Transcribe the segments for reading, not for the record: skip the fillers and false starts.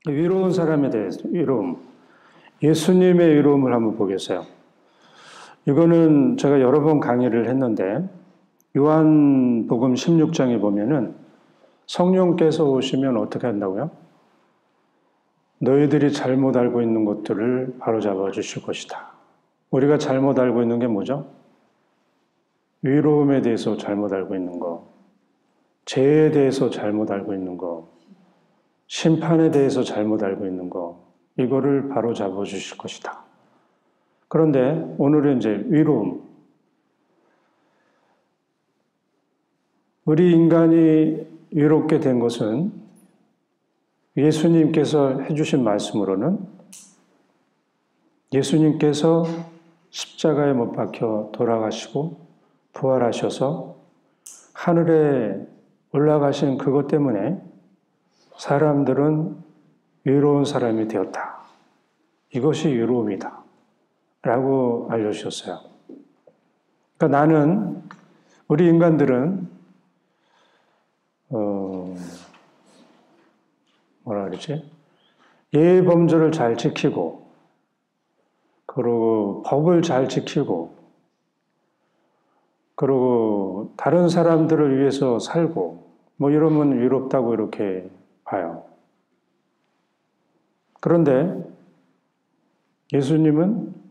위로운 사람에 대해서 위로움, 예수님의 위로움을 한번 보겠어요. 이거는 제가 여러 번 강의를 했는데 요한복음 16장에 보면은 성령께서 오시면 어떻게 한다고요? 너희들이 잘못 알고 있는 것들을 바로잡아 주실 것이다. 우리가 잘못 알고 있는 게 뭐죠? 위로움에 대해서 잘못 알고 있는 거, 죄에 대해서 잘못 알고 있는 거, 심판에 대해서 잘못 알고 있는 거, 이거를 바로잡아 주실 것이다. 그런데 오늘은 이제 위로움. 우리 인간이 위롭게 된 것은 예수님께서 해주신 말씀으로는 예수님께서 십자가에 못 박혀 돌아가시고 부활하셔서 하늘에 올라가신 그것 때문에 사람들은 위로운 사람이 되었다. 이것이 위로움이다. 라고 알려주셨어요. 그러니까 나는, 우리 인간들은, 뭐라 그러지? 예의 범절을 잘 지키고, 그리고 법을 잘 지키고, 그리고 다른 사람들을 위해서 살고, 뭐 이러면 위롭다고 이렇게 봐요. 그런데 예수님은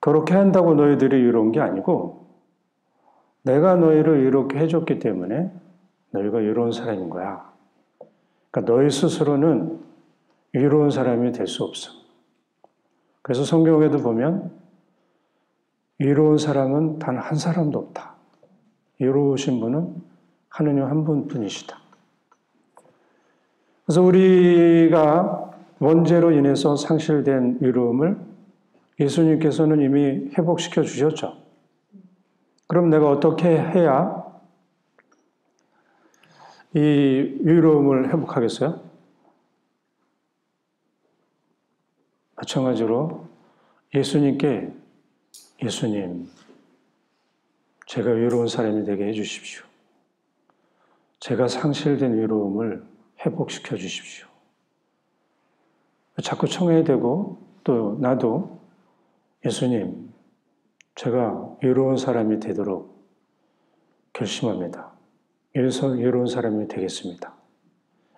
그렇게 한다고 너희들이 위로운 게 아니고 내가 너희를 이렇게 해줬기 때문에 너희가 위로운 사람인 거야. 그러니까 너희 스스로는 위로운 사람이 될 수 없어. 그래서 성경에도 보면 위로운 사람은 단 한 사람도 없다. 위로우신 분은 하느님 한 분뿐이시다. 그래서 우리가 원죄로 인해서 상실된 위로움을 예수님께서는 이미 회복시켜 주셨죠. 그럼 내가 어떻게 해야 이 위로움을 회복하겠어요? 마찬가지로 예수님께 예수님, 제가 위로운 사람이 되게 해주십시오. 제가 상실된 위로움을 회복시켜 주십시오. 자꾸 청해야 되고 또 나도 예수님, 제가 위로운 사람이 되도록 결심합니다. 위로운 사람이 되겠습니다.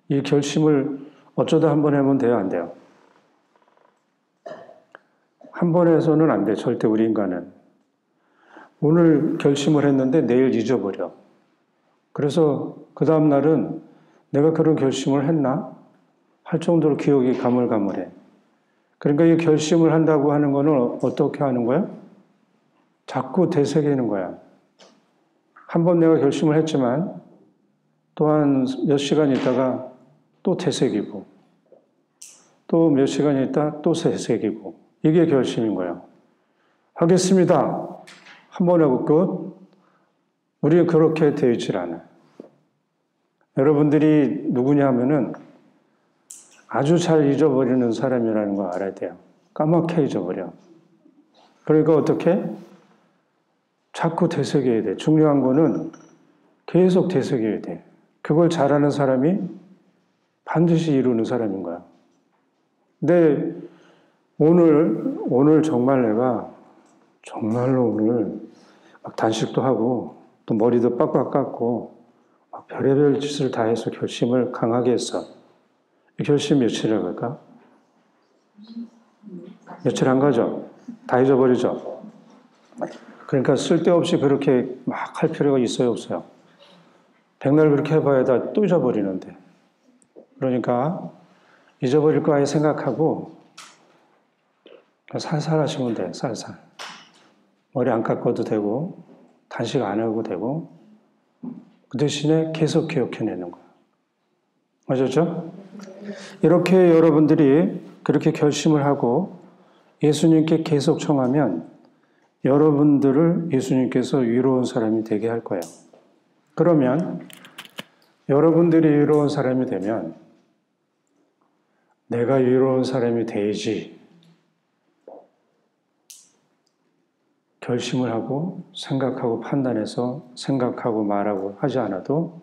이 결심을 어쩌다 한 번 하면 돼요, 안 돼요? 한 번 해서는 안 돼, 절대 우리 인간은. 오늘 결심을 했는데 내일 잊어버려. 그래서 그 다음 날은 내가 그런 결심을 했나? 할 정도로 기억이 가물가물해. 그러니까 이 결심을 한다고 하는 거는 어떻게 하는 거야? 자꾸 되새기는 거야. 한 번 내가 결심을 했지만 또한 몇 시간 있다가 또 되새기고 또 몇 시간 있다 또 되새기고 이게 결심인 거야. 하겠습니다. 한 번 하고 끝. 우리는 그렇게 되어 있질 않아요. 여러분들이 누구냐 하면은 아주 잘 잊어버리는 사람이라는 거 알아야 돼요. 까맣게 잊어버려. 그러니까 어떻게? 자꾸 되새겨야 돼. 중요한 거는 계속 되새겨야 돼. 그걸 잘하는 사람이 반드시 이루는 사람인 거야. 근데 오늘 정말 내가 정말로 오늘 막 단식도 하고 또 머리도 빡빡 깎고 막 별의별 짓을 다 해서 결심을 강하게 했어. 이 결심 며칠이라고 할까? 며칠 안 가죠? 다 잊어버리죠? 그러니까 쓸데없이 그렇게 막 할 필요가 있어요, 없어요? 백날 그렇게 해봐야 다 또 잊어버리는데. 그러니까 잊어버릴 거 아예 생각하고 살살 하시면 돼, 살살. 머리 안 깎아도 되고 단식 안 하고 되고 그 대신에 계속 기억해내는 거야. 맞았죠? 이렇게 여러분들이 그렇게 결심을 하고 예수님께 계속 청하면 여러분들을 예수님께서 위로운 사람이 되게 할 거예요. 그러면 여러분들이 위로운 사람이 되면 내가 위로운 사람이 되지 결심을 하고 생각하고 판단해서 생각하고 말하고 하지 않아도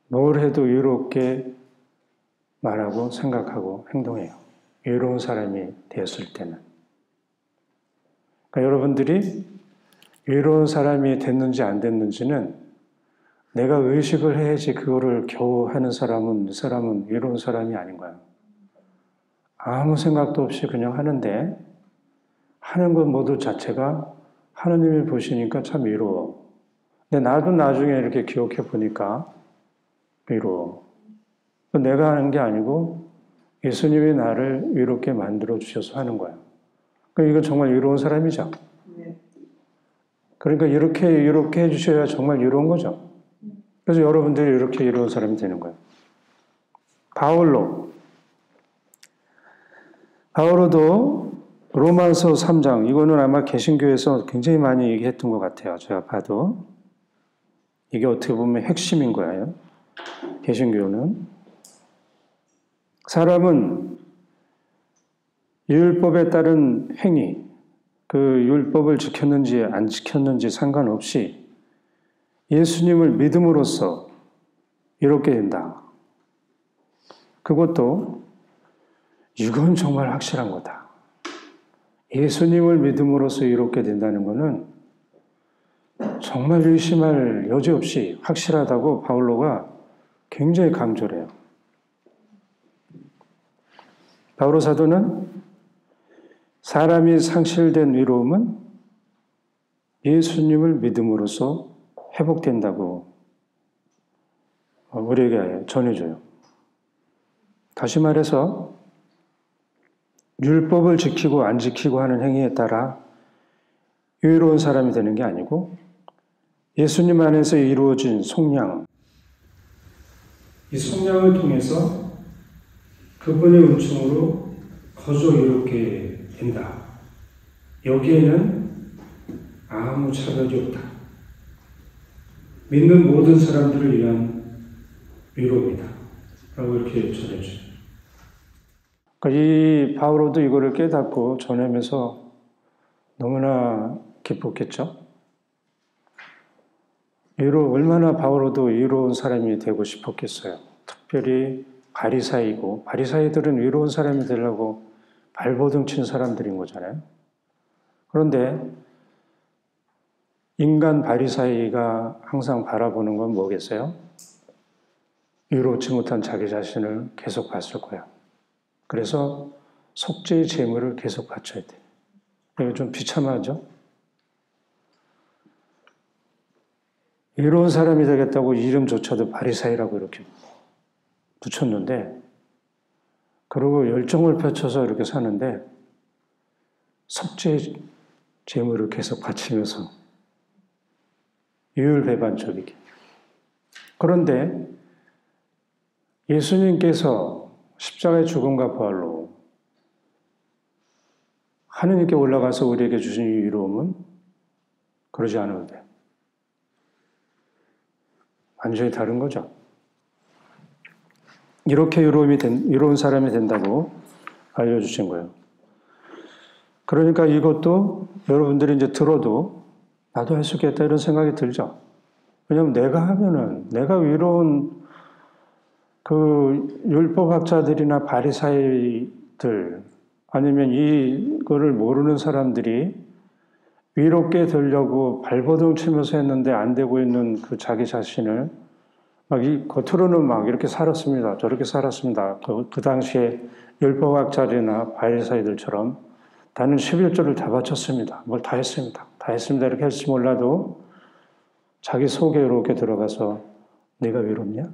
뭘 해도 위롭게 말하고 생각하고 행동해요. 의로운 사람이 되었을 때는. 그러니까 여러분들이 의로운 사람이 됐는지 안 됐는지는 내가 의식을 해야지 그거를 겨우 하는 사람은 이 사람은 의로운 사람이 아닌 거야. 아무 생각도 없이 그냥 하는데 하는 것 모두 자체가 하나님이 보시니까 참 의로워. 근데 나도 나중에 이렇게 기억해 보니까 의로워. 내가 하는 게 아니고 예수님이 나를 의롭게 만들어 주셔서 하는 거야. 그러니까 이건 정말 의로운 사람이죠. 그러니까 이렇게 의롭게 해주셔야 정말 의로운 거죠. 그래서 여러분들이 이렇게 의로운 사람이 되는 거예요. 바오로도 로마서 3장, 이거는 아마 개신교에서 굉장히 많이 얘기했던 것 같아요. 제가 봐도. 이게 어떻게 보면 핵심인 거예요. 개신교는. 사람은 율법에 따른 행위, 그 율법을 지켰는지 안 지켰는지 상관없이 예수님을 믿음으로써 이롭게 된다. 그것도 이건 정말 확실한 거다. 예수님을 믿음으로써 이롭게 된다는 것은 정말 의심할 여지 없이 확실하다고 바울로가 굉장히 강조를 해요. 바오로 사도는 사람이 상실된 의로움은 예수님을 믿음으로써 회복된다고 우리에게 전해줘요. 다시 말해서 율법을 지키고 안 지키고 하는 행위에 따라 의로운 사람이 되는 게 아니고 예수님 안에서 이루어진 속량, 이 속량을 통해서 그분의 은총으로 거저 이롭게 된다. 여기에는 아무 차별이 없다. 믿는 모든 사람들을 위한 위로입니다. 라고 이렇게 전해줘요. 그러니까 이 바오로도 이거를 깨닫고 전하면서 너무나 기뻤겠죠? 얼마나 바오로도 위로운 사람이 되고 싶었겠어요. 특별히 바리사이고, 바리사이들은 위로운 사람이 되려고 발버둥 친 사람들인 거잖아요. 그런데 인간 바리사이가 항상 바라보는 건 뭐겠어요? 위로치 못한 자기 자신을 계속 봤을 거야. 그래서 속죄의 제물을 계속 바쳐야 돼. 이거 좀 비참하죠? 위로운 사람이 되겠다고 이름조차도 바리사이라고 이렇게 붙였는데, 그리고 열정을 펼쳐서 이렇게 사는데 속죄의 제물을 계속 바치면서 유율배반적이게. 그런데 예수님께서 십자가의 죽음과 부활로 하느님께 올라가서 우리에게 주신 이 위로움은 그러지 않아도 돼요. 완전히 다른 거죠. 이렇게 위로운 사람이 된다고 알려주신 거예요. 그러니까 이것도 여러분들이 이제 들어도 나도 할 수 있겠다 이런 생각이 들죠. 왜냐하면 내가 하면은 내가 위로운 그 율법학자들이나 바리사이들 아니면 이거를 모르는 사람들이 위롭게 되려고 발버둥 치면서 했는데 안 되고 있는 그 자기 자신을 막 겉으로는 막 이렇게 살았습니다. 저렇게 살았습니다. 그 당시에 율법학자들이나 바리사이들처럼 나는 11조를 다 바쳤습니다. 뭘 다 했습니다. 다 했습니다. 이렇게 할지 몰라도 자기 속에 이렇게 들어가서 네가 위롭냐?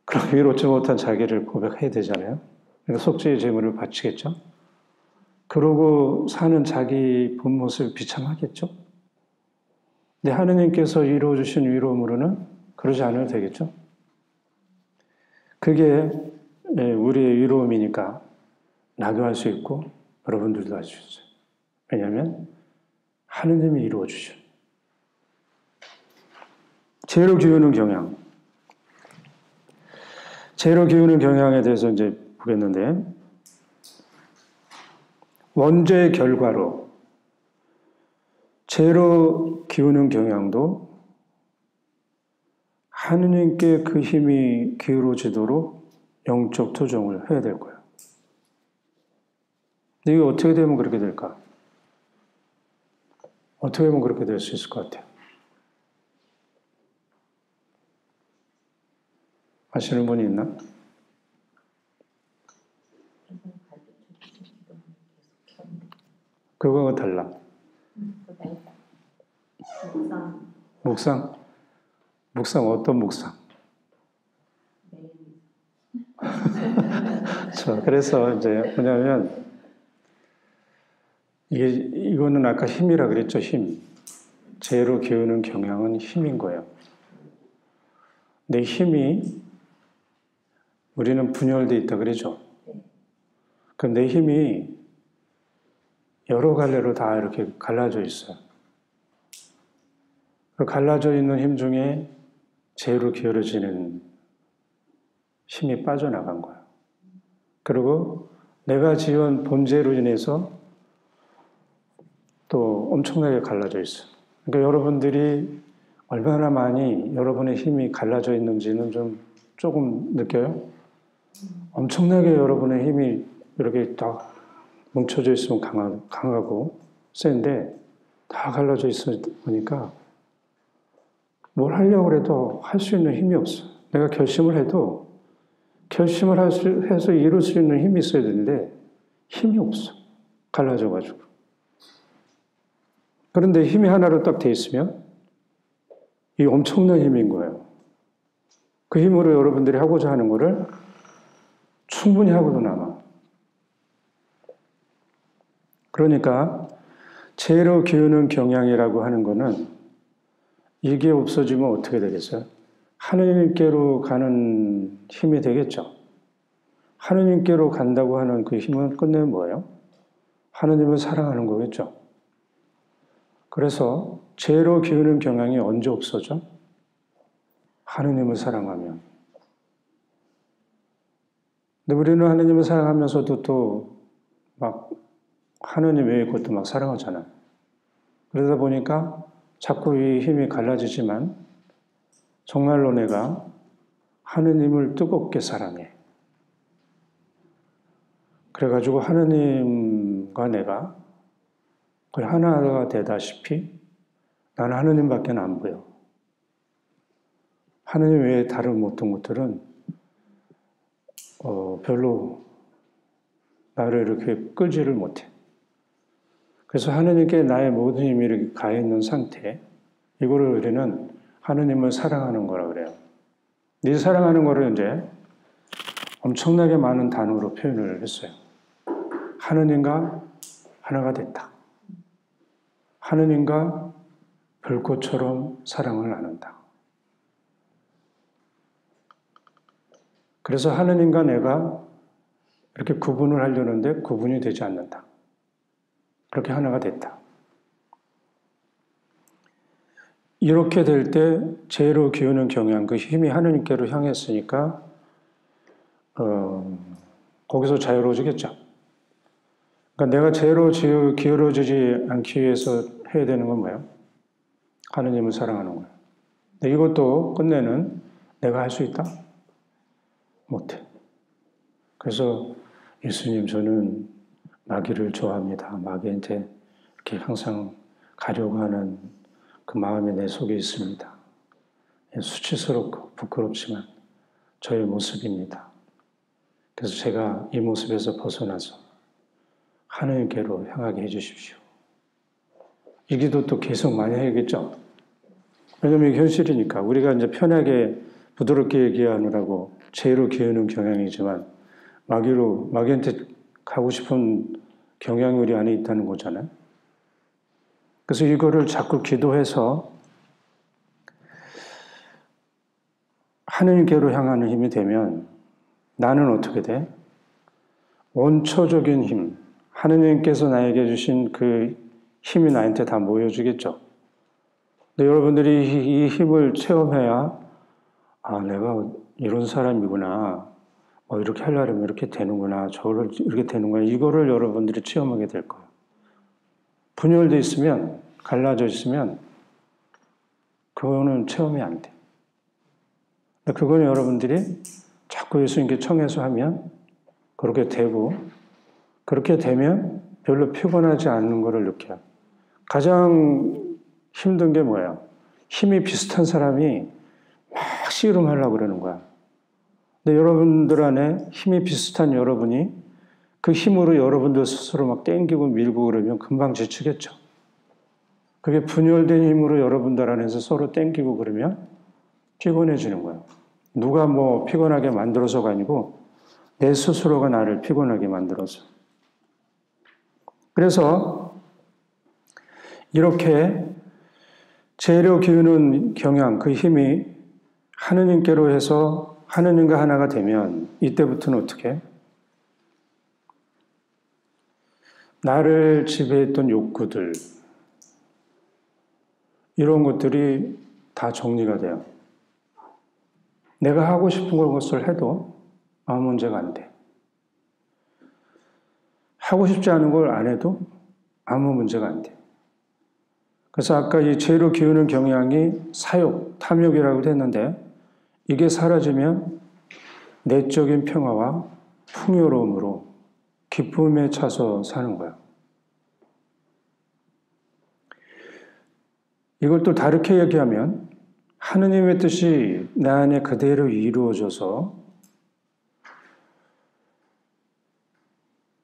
그럼 위롭지 못한 자기를 고백해야 되잖아요. 그러니까 속죄의 제물을 바치겠죠. 그러고 사는 자기 본 모습이 비참하겠죠. 근데 하느님께서 이루어주신 위로움으로는 그러지 않아도 되겠죠. 그게 우리의 위로움이니까 나도 할 수 있고 여러분들도 할 수 있어요. 왜냐하면 하느님이 이루어주죠. 죄로 기우는 경향. 죄로 기우는 경향에 대해서 이제 보겠는데, 원죄의 결과로 죄로 기우는 경향도 하느님께 그 힘이 기울어지도록 영적 투정을 해야 될 거예요. 근데 이게 어떻게 되면 그렇게 될까? 어떻게 하면 그렇게 될 수 있을 것 같아요? 아시는 분이 있나? 그거가 달라. 묵상? 묵상 어떤 묵상? 그래서 이제 뭐냐면 이거는 아까 힘이라 그랬죠, 힘. 죄로 기우는 경향은 힘인 거예요. 내 힘이 우리는 분열되어 있다 그러죠. 그럼 내 힘이 여러 갈래로 다 이렇게 갈라져 있어요. 그 갈라져 있는 힘 중에 죄로 기울어지는 힘이 빠져나간 거예요. 그리고 내가 지은 본죄로 인해서 또 엄청나게 갈라져 있어요. 그러니까 여러분들이 얼마나 많이 여러분의 힘이 갈라져 있는지는 조금 느껴요? 엄청나게 여러분의 힘이 이렇게 딱 뭉쳐져 있으면 강하고 센데 다 갈라져 있으니까 뭘 하려고 해도 할 수 있는 힘이 없어. 내가 결심을 해도 결심을 해서 이룰 수 있는 힘이 있어야 되는데 힘이 없어. 갈라져가지고. 그런데 힘이 하나로 딱 돼 있으면 이 엄청난 힘인 거예요. 그 힘으로 여러분들이 하고자 하는 거를 충분히 하고도 남아. 그러니까 죄로 기우는 경향이라고 하는 거는 이게 없어지면 어떻게 되겠어요? 하느님께로 가는 힘이 되겠죠. 하느님께로 간다고 하는 그 힘은 끝내 뭐예요? 하느님을 사랑하는 거겠죠. 그래서 죄로 기우는 경향이 언제 없어져? 하느님을 사랑하면. 근데 우리는 하느님을 사랑하면서도 또 막 하느님 외의 것도 막 사랑하잖아요. 그러다 보니까 자꾸 이 힘이 갈라지지만 정말로 내가 하느님을 뜨겁게 사랑해. 그래가지고 하느님과 내가 거의 하나가 되다시피 나는 하느님밖에 안 보여. 하느님 외에 다른 모든 것들은 별로 나를 이렇게 끌지를 못해. 그래서 하느님께 나의 모든 힘이 이렇게 가 있는 상태, 이거를 우리는 하느님을 사랑하는 거라 그래요. 이 사랑하는 거를 이제 엄청나게 많은 단어로 표현을 했어요. 하느님과 하나가 됐다. 하느님과 불꽃처럼 사랑을 나눈다. 그래서 하느님과 내가 이렇게 구분을 하려는데 구분이 되지 않는다. 그렇게 하나가 됐다. 이렇게 될 때 죄로 기우는 경향, 그 힘이 하느님께로 향했으니까 거기서 자유로워지겠죠. 그러니까 내가 죄로 기울어지지 않기 위해서 해야 되는 건 뭐예요? 하느님을 사랑하는 거예요. 근데 이것도 끝내는 내가 할 수 있다? 못해. 그래서 예수님, 저는 마귀를 좋아합니다. 마귀한테 이렇게 항상 가려고 하는 그 마음이 내 속에 있습니다. 수치스럽고 부끄럽지만 저의 모습입니다. 그래서 제가 이 모습에서 벗어나서 하느님께로 향하게 해주십시오. 이 기도 또 계속 많이 해야겠죠? 왜냐면 이게 현실이니까. 우리가 이제 편하게 부드럽게 얘기하느라고 죄로 기우는 경향이지만 마귀한테 가고 싶은 경향이 우리 안에 있다는 거잖아요. 그래서 이거를 자꾸 기도해서 하느님께로 향하는 힘이 되면 나는 어떻게 돼? 원초적인 힘, 하느님께서 나에게 주신 그 힘이 나한테 다 모여주겠죠. 근데 여러분들이 이 힘을 체험해야 내가 이런 사람이구나. 이렇게 하려면 이렇게 되는구나. 저를 이렇게 되는구나. 이거를 여러분들이 체험하게 될 거예요. 분열되어 있으면, 갈라져 있으면 그거는 체험이 안 돼. 그거는 여러분들이 자꾸 예수님께 청해서 하면 그렇게 되고, 그렇게 되면 별로 피곤하지 않는 것을 느껴요. 가장 힘든 게 뭐예요? 힘이 비슷한 사람이 막 씨름하려고 그러는 거야. 근데 여러분들 안에 힘이 비슷한 여러분이 그 힘으로 여러분들 스스로 막 땡기고 밀고 그러면 금방 지치겠죠. 그게 분열된 힘으로 여러분들 안에서 서로 땡기고 그러면 피곤해지는 거예요. 누가 뭐 피곤하게 만들어서가 아니고 내 스스로가 나를 피곤하게 만들어서. 그래서 이렇게 재료 기우는 경향, 그 힘이 하느님께로 해서 하느님과 하나가 되면 이때부터는 어떻게? 나를 지배했던 욕구들, 이런 것들이 다 정리가 돼요. 내가 하고 싶은 것을 해도 아무 문제가 안 돼. 하고 싶지 않은 걸 안 해도 아무 문제가 안 돼. 그래서 아까 이 죄로 기우는 경향이 사욕, 탐욕이라고 했는데 이게 사라지면 내적인 평화와 풍요로움으로 기쁨에 차서 사는 거야. 이걸 또 다르게 얘기하면 하느님의 뜻이 내 안에 그대로 이루어져서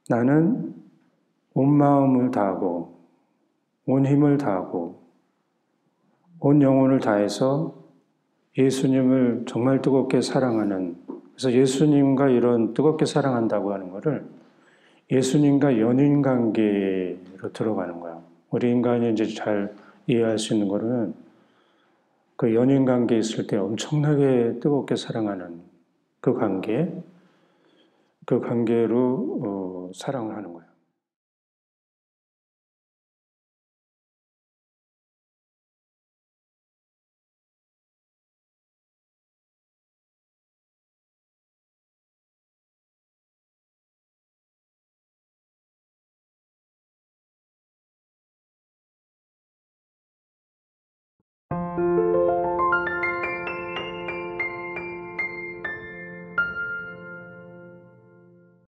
나는 온 마음을 다하고 온 힘을 다하고 온 영혼을 다해서 예수님을 정말 뜨겁게 사랑하는, 그래서 예수님과 이런 뜨겁게 사랑한다고 하는 것을 예수님과 연인 관계로 들어가는 거야. 우리 인간이 이제 잘 이해할 수 있는 거는 그 연인 관계에 있을 때 엄청나게 뜨겁게 사랑하는 그 관계로 사랑을 하는 거예요.